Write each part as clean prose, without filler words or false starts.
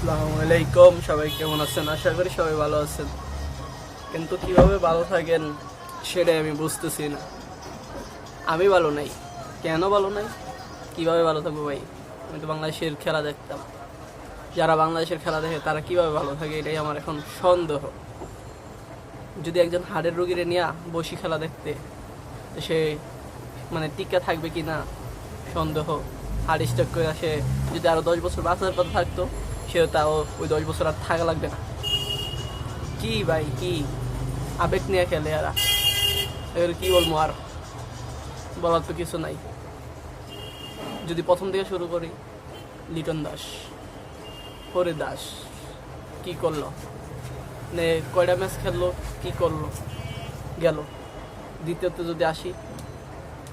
আসসালামু আলাইকুম, সবাই কেমন আছেন? আশা করি সবাই ভালো আছেন, কিন্তু কিভাবে ভালো থাকেন সেটাই আমি বুঝতেছি না। আমি ভালো নাই, কেন ভালো নাই, কিভাবে ভালো থাকবো ভাই? আমি তো বাংলাদেশের খেলা দেখতাম, যারা বাংলাদেশের খেলা দেখে তারা কিভাবে ভালো থাকে এটাই আমার এখন সন্দেহ। যদি একজন হাড়ের রোগীরে নিয়ে বসি খেলা দেখতে, তো সে টিকা থাকবে কি না সন্দেহ। হার্ট স্ট্রোক করে সে যদি আরো 10 বছর বাঁচার কথা থাকতো, সেও তাও ওই 10 বছর আর থাকা লাগবে না। কি ভাই, কি আবেগ নিয়ে খেলে এরা, এবার কি বলবো, আর বলার তো কিছু নাই। যদি প্রথম থেকে শুরু করি, লিটন দাস, হরি দাস কি করলো, কয়টা ম্যাচ খেললো, কি করলো, গেল। দ্বিতীয়ত যদি আসি,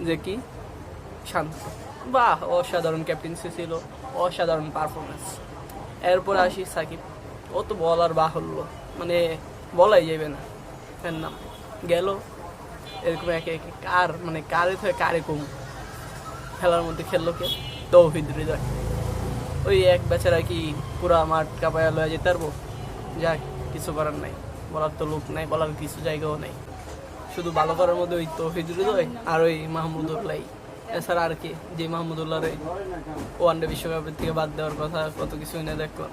যে কি শান্ত, বাহ, অসাধারণ ক্যাপ্টেন্সি ছিল, অসাধারণ পারফরমেন্স। এরপরে আসি সাকিব, ও তো বলার বাহুল্য, বলাই যাবে না, এর নাম গেল। এরকম একে একে কারে থেকে কারে কম খেলার মধ্যে খেললো কে? তৌহিদ হৃদয়। ওই এক বেচারা কি পুরা মাঠ কাঁপায়া লয়ে যেতে পারবো? যাক, কিছু করার নাই, বলার তো লোক নাই, বলার কিছু জায়গাও নাই। শুধু ভালো করার মধ্যে ওই তৌহিদ হৃদয় আর ওই মাহমুদুল্লাহ। এছাড়া আর কি, যে মাহমুদুল্লাহর ওয়ানডে বিশ্বকাপের থেকে বাদ দেওয়ার কথা, কত কিছু এনে দেখলাম।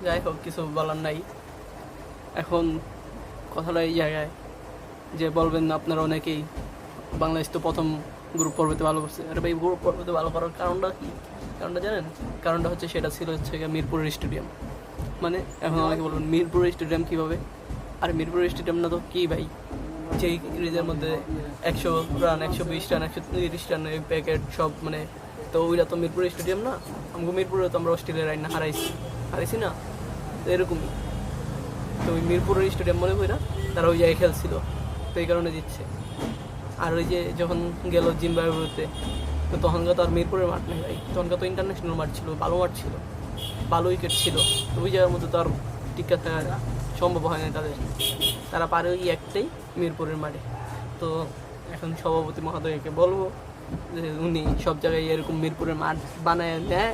যাই হোক, কিছু বলার নাই। এখন কথাটা এই জায়গায় যে বলবেন না আপনারা অনেকেই, বাংলাদেশ তো প্রথম গ্রুপ পর্বতে ভালো করছে। আরে ভাই, গ্রুপ পর্বতে ভালো করার কারণটা কি? কারণটা জানেন? কারণটা হচ্ছে, সেটা ছিল মিরপুরের স্টেডিয়াম। এখন অনেকে বলবেন মিরপুরের স্টেডিয়াম কীভাবে? আর মিরপুরের স্টেডিয়াম না তো কি ভাই, যেই সিরিজের মধ্যে 100 রান, 120 রান, 130 রান প্যাকেট সব, তো ওইটা তো মিরপুর স্টেডিয়াম না। আমাকে মিরপুরে তো আমরা অস্ট্রেলিয়ার রাইন না হারাইছি না, তো এরকমই। তো ওই মিরপুরের স্টেডিয়াম মনে করি না, তারা ওই জায়গায় খেলছিল, তো এই কারণে দিচ্ছে। আর ওই যে যখন গেল জিম্বাবুয়েতে, তো তখনকার তো আর মিরপুরের মাঠ নেই ভাই, তখনকার তো ইন্টারন্যাশনাল মাঠ ছিল, ভালো মাঠ ছিল, ভালো উইকেট ছিল। তো ওই জায়গার মধ্যে তো আর টিকা থাকা সম্ভব হয় না তাদের, তারা পারে ওই একটাই মিরপুরের মাঠে। তো এখন সভাপতি মহোদয়কে বলবো যে উনি সব জায়গায় এরকম মিরপুরের মাঠ বানায় নেয়,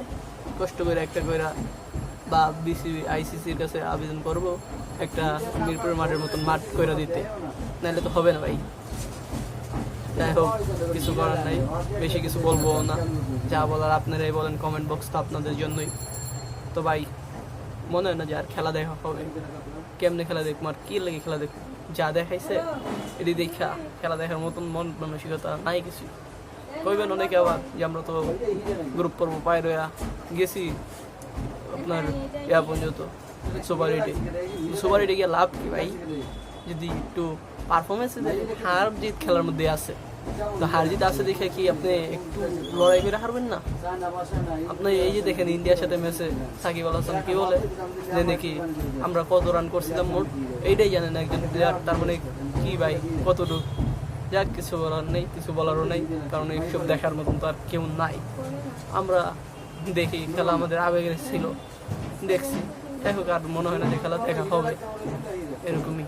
কষ্ট করে একটা করে, বা বিসিবি আইসিসির কাছে আবেদন করব একটা মিরপুরের মাঠের মতন মাঠ করে দিতে, নাহলে তো হবে না ভাই। যাই হোক, কিছু করার নাই, বেশি কিছু বলবো না। যা বলার আপনারাই বলেন, কমেন্ট বক্স তো আপনাদের জন্যই। তো ভাই, মনে হয় না যে আর খেলা দেখা হবে। কেমনে খেলা দেখবো, আর কি লাগে খেলা দেখবো? যা দেখাইছে এটি দেখা খেলা দেখার মতন মন মানসিকতা নাই কিছু। কইবেন অনেকে আবার যে আমরা তো গ্রুপ পর্ব পায় রয়া গেছি আপনার পর্যন্ত সুপার এইটে গিয়ে লাভ কি ভাই? যদি একটু পারফরমেন্সে হার জিত খেলার মধ্যে আছে, তো হার জিত আছে দেখে কি আপনি একটু লড়াই করে হারবেন না? আপনি এই যে দেখেন ইন্ডিয়ার সাথে ম্যাচে সাকিব আল হাসান কি বলে যে নাকি আমরা কত রান করছিলাম মোট, এইটাই জানেন একজন প্লেয়ার। তার কি ভাই, কতটুকু? যাক, কিছু বলার নেই, কিছু বলারও নেই, কারণ এইসব দেখার মতন তো আর কেউ নাই। আমরা দেখি খেলা, আমাদের আবেগের ছিল, দেখছি। যাই হোক, আর মনে হয় না যে খেলা দেখা হবে, এরকমই।